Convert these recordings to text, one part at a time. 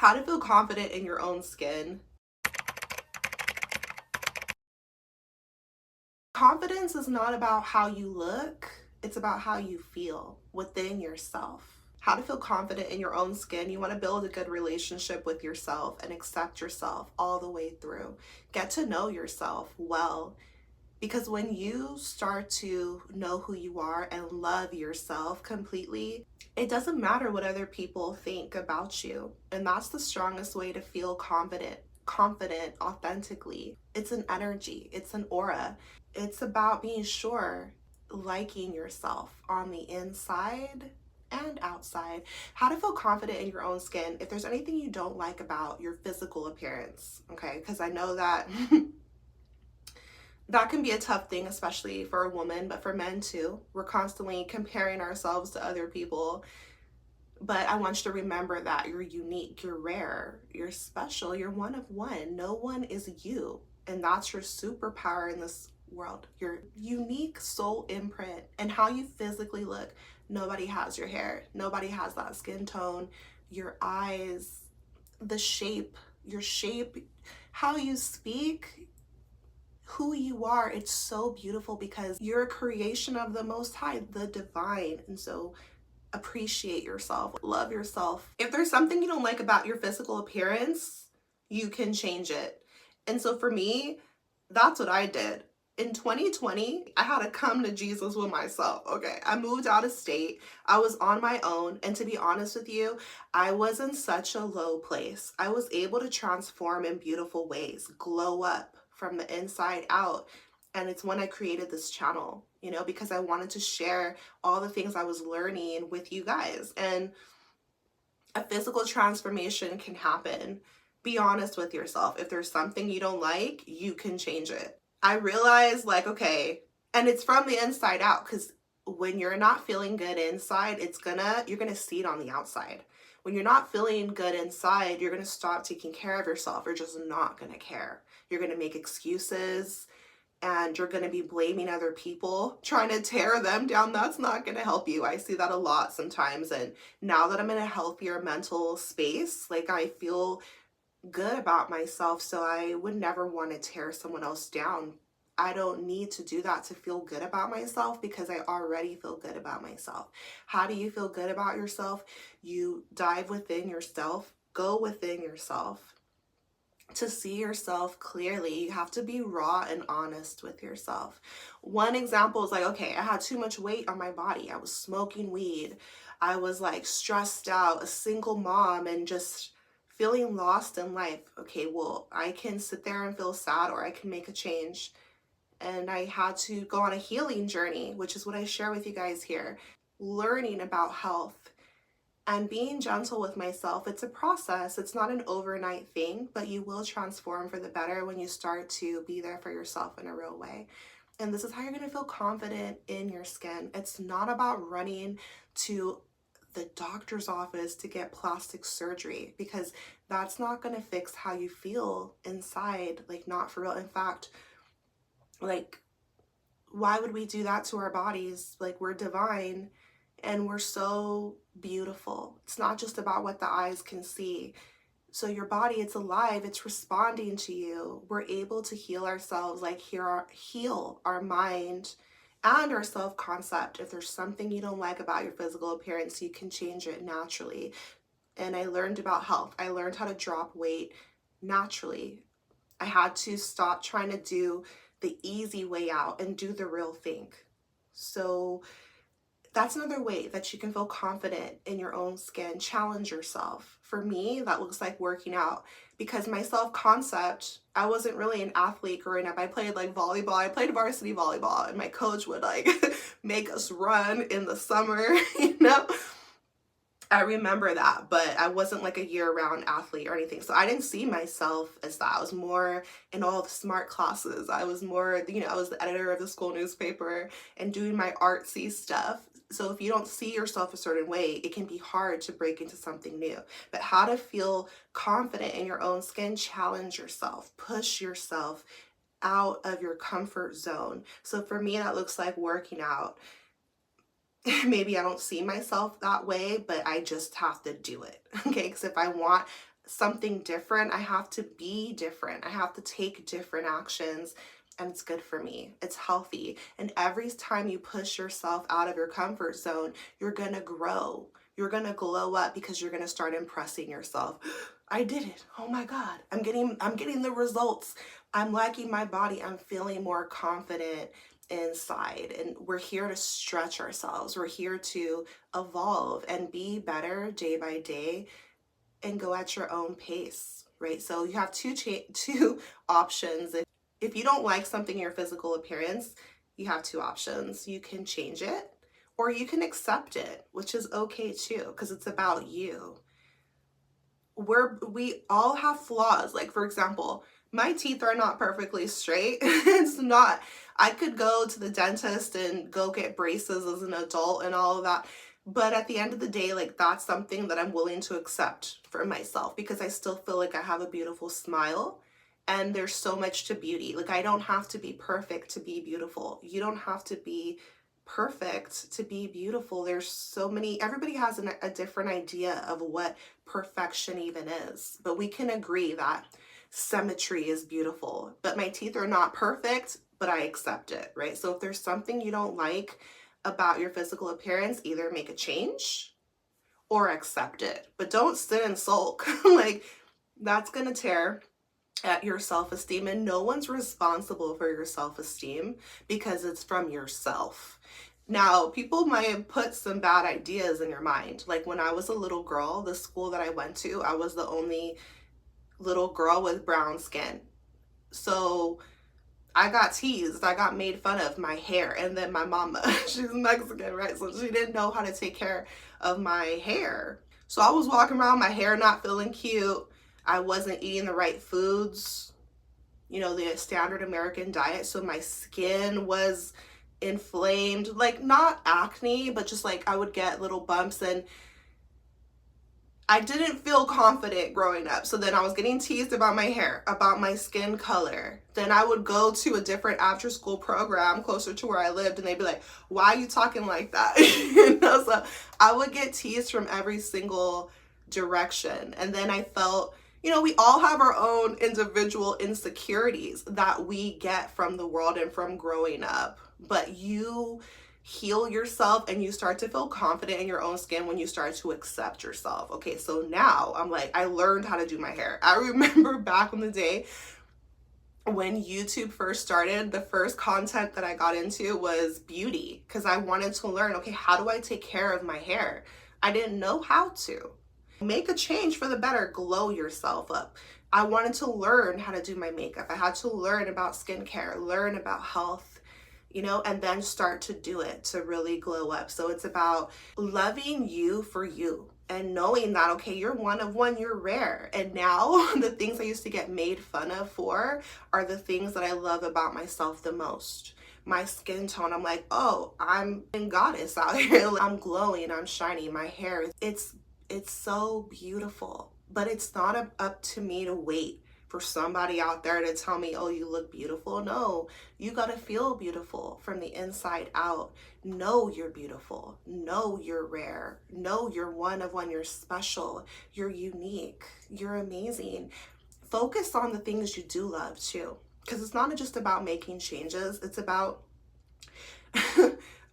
How to feel confident in your own skin. Confidence is not about how you look, it's about how you feel within yourself. How to feel confident in your own skin. You want to build a good relationship with yourself and accept yourself all the way through. Get to know yourself well. Because when you start to know who you are and love yourself completely, it doesn't matter what other people think about you. And that's the strongest way to feel confident authentically. It's an energy, it's an aura. It's about being sure, liking yourself on the inside and outside. How to feel confident in your own skin. If there's anything you don't like about your physical appearance, okay? Because I know that that can be a tough thing, especially for a woman, but for men too. We're constantly comparing ourselves to other people. But I want you to remember that you're unique, you're rare, you're special, you're one of one. No one is you. And that's your superpower in this world. Your unique soul imprint and how you physically look. Nobody has your hair. Nobody has that skin tone, your eyes, the shape, your shape, how you speak, who you are. It's so beautiful because you're a creation of the Most High, the divine. And so appreciate yourself, love yourself. If there's something you don't like about your physical appearance, you can change it. And so for me, that's what I did. In 2020, I had to come to Jesus with myself. Okay, I moved out of state. I was on my own. And to be honest with you, I was in such a low place. I was able to transform in beautiful ways, glow up from the inside out. And it's when I created this channel, because I wanted to share all the things I was learning with you guys. And a physical transformation can happen. Be honest with yourself. If there's something you don't like, you can change it. I realized, okay, and it's from the inside out, because when you're not feeling good inside, you're gonna see it on the outside. When you're not feeling good inside, you're gonna stop taking care of yourself. You're just not gonna care. You're gonna make excuses and you're going to be blaming other people, trying to tear them down. That's not going to help you. I see that a lot sometimes. And now that I'm in a healthier mental space, I feel good about myself. So I would never want to tear someone else down. I don't need to do that to feel good about myself because I already feel good about myself. How do you feel good about yourself? You dive within yourself, go within yourself. To see yourself clearly, you have to be raw and honest with yourself. One example is okay, I had too much weight on my body. I was smoking weed. I was stressed out, a single mom, and just feeling lost in life. Okay, well, I can sit there and feel sad, or I can make a change. And I had to go on a healing journey, which is what I share with you guys here. Learning about health and being gentle with myself. It's a process. It's not an overnight thing, but you will transform for the better when you start to be there for yourself in a real way. And this is how you're going to feel confident in your skin. It's not about running to the doctor's office to get plastic surgery, because that's not going to fix how you feel inside. Not for real. In fact, why would we do that to our bodies? We're divine and we're so beautiful. It's not just about what the eyes can see. So your body, it's alive, it's responding to you. We're able to heal ourselves, heal our mind and our self-concept. If there's something you don't like about your physical appearance, you can change it naturally. And I learned about health. I learned how to drop weight naturally. I had to stop trying to do the easy way out and do the real thing. So that's another way that you can feel confident in your own skin. Challenge yourself. For me, that looks like working out, because my self-concept, I wasn't really an athlete growing up. I played volleyball. I played varsity volleyball, and my coach would make us run in the summer, I remember that, but I wasn't a year-round athlete or anything. So I didn't see myself as that. I was more in all the smart classes. I was more, I was the editor of the school newspaper and doing my artsy stuff. So if you don't see yourself a certain way, it can be hard to break into something new. But how to feel confident in your own skin, challenge yourself, push yourself out of your comfort zone. So for me, that looks like working out. Maybe I don't see myself that way, but I just have to do it, okay? Because if I want something different. I have to be different. I have to take different actions. And it's good for me. It's healthy. And every time you push yourself out of your comfort zone, you're going to grow. You're going to glow up because you're going to start impressing yourself. I did it. Oh my God. I'm getting the results. I'm liking my body. I'm feeling more confident inside. And we're here to stretch ourselves. We're here to evolve and be better day by day and go at your own pace, right? So you have two options. If you don't like something in your physical appearance, you have two options. You can change it or you can accept it, which is okay too, because it's about you. We all have flaws. Like, for example, my teeth are not perfectly straight. It's not. I could go to the dentist and go get braces as an adult and all of that. But at the end of the day, like, that's something that I'm willing to accept for myself because I still feel like I have a beautiful smile and there's so much to beauty. Like, I don't have to be perfect to be beautiful. You don't have to be perfect to be beautiful. There's so many, everybody has a different idea of what perfection even is, but we can agree that symmetry is beautiful. But my teeth are not perfect, but I accept it, right? So if there's something you don't like about your physical appearance, either make a change or accept it, but don't sit and sulk. Like, that's gonna tear at your self-esteem, and no one's responsible for your self-esteem because it's from yourself. Now, people might have put some bad ideas in your mind. Like, when I was a little girl, the school that I went to, I was the only little girl with brown skin. So I got teased, I got made fun of my hair. And then my mama, she's Mexican, right? So she didn't know how to take care of my hair. So I was walking around, my hair not feeling cute. I wasn't eating the right foods, you know, the standard American diet. So my skin was inflamed, like not acne, but just like I would get little bumps, and I didn't feel confident growing up. So then I was getting teased about my hair, about my skin color. Then I would go to a different after school program closer to where I lived, and they'd be like, why are you talking like that? You know, so I would get teased from every single direction. And then I felt, you know, we all have our own individual insecurities that we get from the world and from growing up. But you heal yourself and you start to feel confident in your own skin when you start to accept yourself. Okay, so now I'm like, I learned how to do my hair. I remember back in the day when YouTube first started, the first content that I got into was beauty because I wanted to learn, okay, how do I take care of my hair? I didn't know how to. Make a change for the better, glow yourself up. I wanted to learn how to do my makeup. I had to learn about skincare, learn about health, you know, and then start to do it to really glow up. So it's about loving you for you and knowing that, okay, you're one of one, you're rare. And now the things I used to get made fun of for are the things that I love about myself the most. My skin tone, I'm like, oh, I'm a goddess out here. I'm glowing, I'm shiny, my hair, it's so beautiful. But it's not up to me to wait for somebody out there to tell me, oh, you look beautiful. No, you got to feel beautiful from the inside out. Know you're beautiful. Know you're rare. Know you're one of one. You're special. You're unique. You're amazing. Focus on the things you do love too, because it's not just about making changes. It's about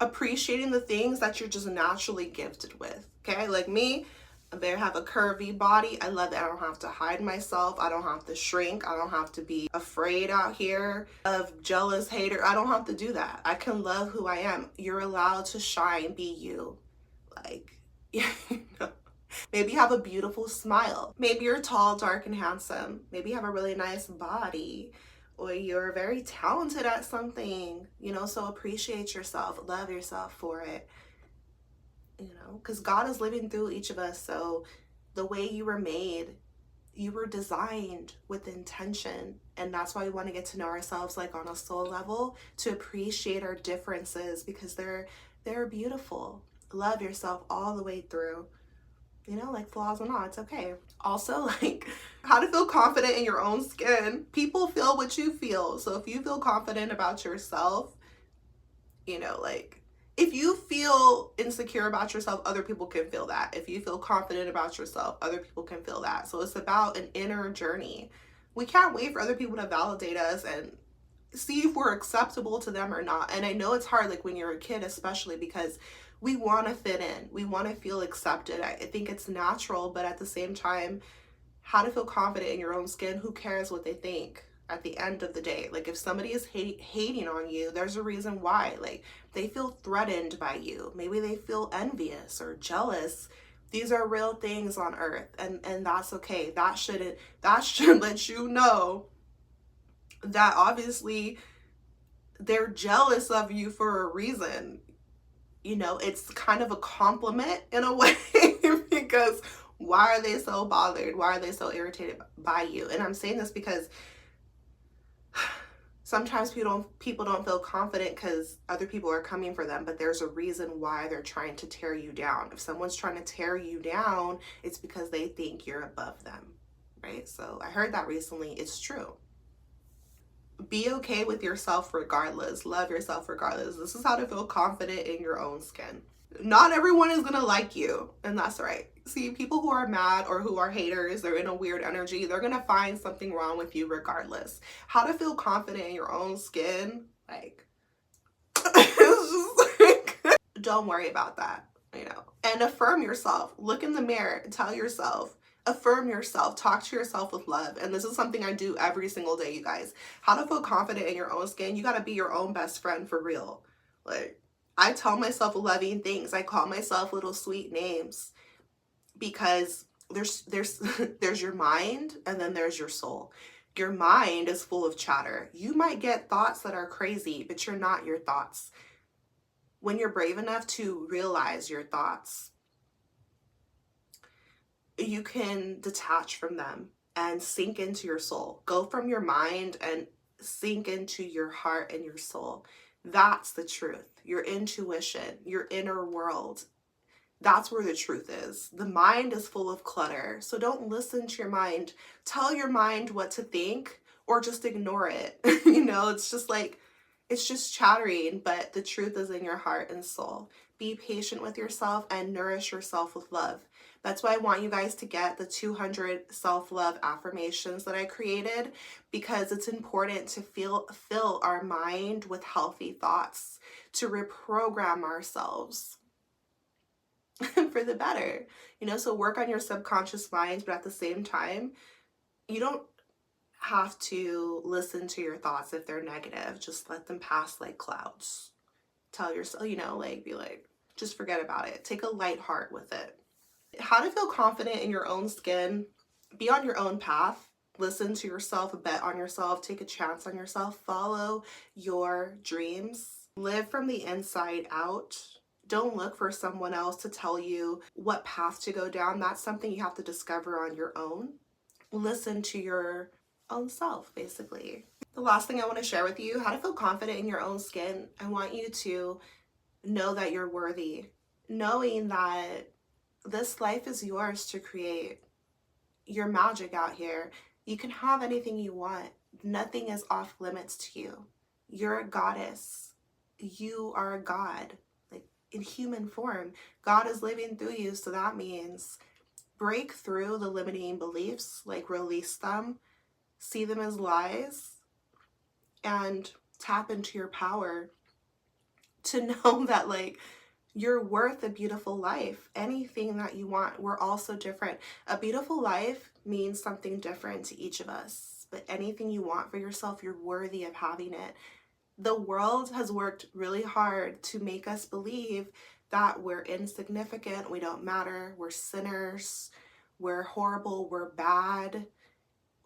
appreciating the things that you're just naturally gifted with. Okay, like me, I have a curvy body. I love that I don't have to hide myself. I don't have to shrink. I don't have to be afraid out here of jealous hater. I don't have to do that. I can love who I am. You're allowed to shine, be you. Like, you know, maybe you have a beautiful smile. Maybe you're tall, dark, and handsome. Maybe you have a really nice body, or you're very talented at something, you know, so appreciate yourself, love yourself for it. You know, because God is living through each of us. So the way you were made, you were designed with intention. And that's why we want to get to know ourselves like on a soul level, to appreciate our differences because they're beautiful. Love yourself all the way through. You know, like flaws or not, it's okay. Also, like how to feel confident in your own skin. People feel what you feel. So if you feel confident about yourself, you know, like if you feel insecure about yourself, other people can feel that. If you feel confident about yourself, other people can feel that. So it's about an inner journey. We can't wait for other people to validate us and see if we're acceptable to them or not. And I know it's hard, like when you're a kid, especially because we want to fit in, we want to feel accepted. I think it's natural, but at the same time, how to feel confident in your own skin, who cares what they think at the end of the day? Like if somebody is hating on you, there's a reason why. Like they feel threatened by you, maybe they feel envious or jealous. These are real things on earth, and that's okay. That should let you know that obviously they're jealous of you for a reason. You know, it's kind of a compliment in a way because why are they so bothered? Why are they so irritated by you? And I'm saying this because sometimes people don't feel confident because other people are coming for them, but there's a reason why they're trying to tear you down. If someone's trying to tear you down, it's because they think you're above them, right? So I heard that recently. It's true. Be okay with yourself regardless. Love yourself regardless. This is how to feel confident in your own skin. Not everyone is gonna like you, and that's right. See, people who are mad or who are haters, they're in a weird energy, they're gonna find something wrong with you regardless. How to feel confident in your own skin, like, it's just like, don't worry about that, you know. And affirm yourself. Look in the mirror and tell yourself, affirm yourself, talk to yourself with love. And this is something I do every single day, you guys. How to feel confident in your own skin. You gotta be your own best friend for real. Like, I tell myself loving things. I call myself little sweet names because there's there's your mind and then there's your soul. Your mind is full of chatter. You might get thoughts that are crazy, but you're not your thoughts. When you're brave enough to realize your thoughts, you can detach from them and sink into your soul. Go from your mind and sink into your heart and your soul. That's the truth. Your intuition, your inner world. That's where the truth is. The mind is full of clutter. So don't listen to your mind. Tell your mind what to think or just ignore it. You know, it's just like, it's just chattering, but the truth is in your heart and soul. Be patient with yourself and nourish yourself with love. That's why I want you guys to get the 200 self-love affirmations that I created, because it's important to fill our mind with healthy thoughts, to reprogram ourselves for the better. You know, so work on your subconscious mind, but at the same time, you don't have to listen to your thoughts if they're negative. Just let them pass like clouds. Tell yourself, you know, like, be like, just forget about it. Take a light heart with it. How to feel confident in your own skin. Be on your own path. Listen to yourself, bet on yourself, take a chance on yourself, follow your dreams, live from the inside out. Don't look for someone else to tell you what path to go down. That's something you have to discover on your own. Listen to your own self, basically. The last thing I want to share with you, how to feel confident in your own skin. I want you to know that you're worthy, knowing that this life is yours to create. Your magic out here. You can have anything you want. Nothing is off limits to you. You're a goddess. You are a god, like in human form. God is living through you, so that means break through the limiting beliefs, like release them, see them as lies, and tap into your power to know that, like, you're worth a beautiful life. Anything that you want. We're all so different. A beautiful life means something different to each of us. But anything you want for yourself, you're worthy of having it. The world has worked really hard to make us believe that we're insignificant, we don't matter, we're sinners, we're horrible, we're bad,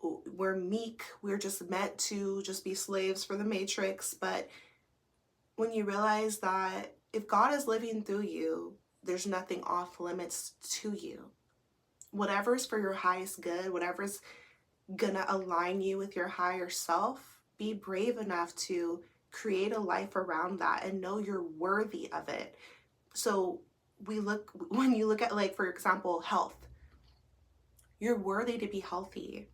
we're meek, we're just meant to just be slaves for the matrix. But when you realize that if God is living through you, there's nothing off limits to you. Whatever's for your highest good, whatever's gonna align you with your higher self, be brave enough to create a life around that and know you're worthy of it. So when you look at, like, for example, health, you're worthy to be healthy.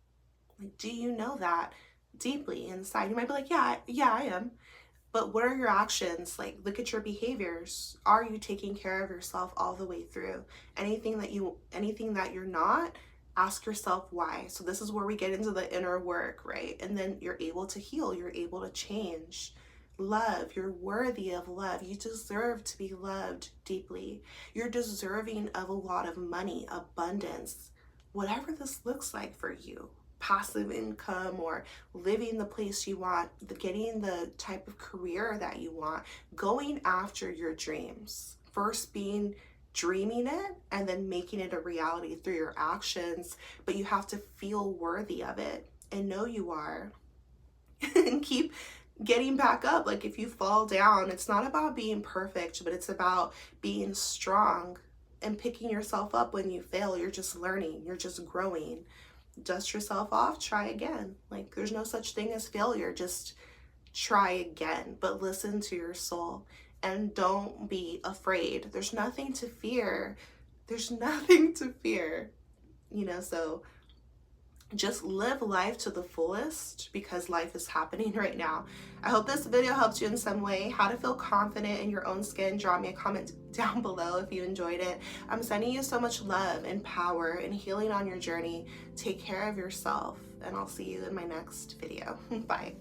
Like, do you know that deeply inside? You might be like, yeah, I am. But what are your actions? Like, look at your behaviors. Are you taking care of yourself all the way through? Anything that you're not, ask yourself why. So this is where we get into the inner work, right? And then you're able to heal, you're able to change. Love, you're worthy of love. You deserve to be loved deeply. You're deserving of a lot of money, abundance, whatever this looks like for you. Passive income, or living the place you want, getting the type of career that you want, going after your dreams. First being dreaming it and then making it a reality through your actions, but you have to feel worthy of it and know you are. And keep getting back up. Like, if you fall down, it's not about being perfect, but it's about being strong and picking yourself up when you fail. You're just learning, you're just growing. Dust yourself off, try again. Like, there's no such thing as failure, just try again. But listen to your soul and don't be afraid. There's nothing to fear. There's nothing to fear, so just live life to the fullest, because life is happening right now. I hope this video helped you in some way. How to feel confident in your own skin, drop me a comment down below if you enjoyed it. I'm sending you so much love and power and healing on your journey. Take care of yourself, and I'll see you in my next video. Bye.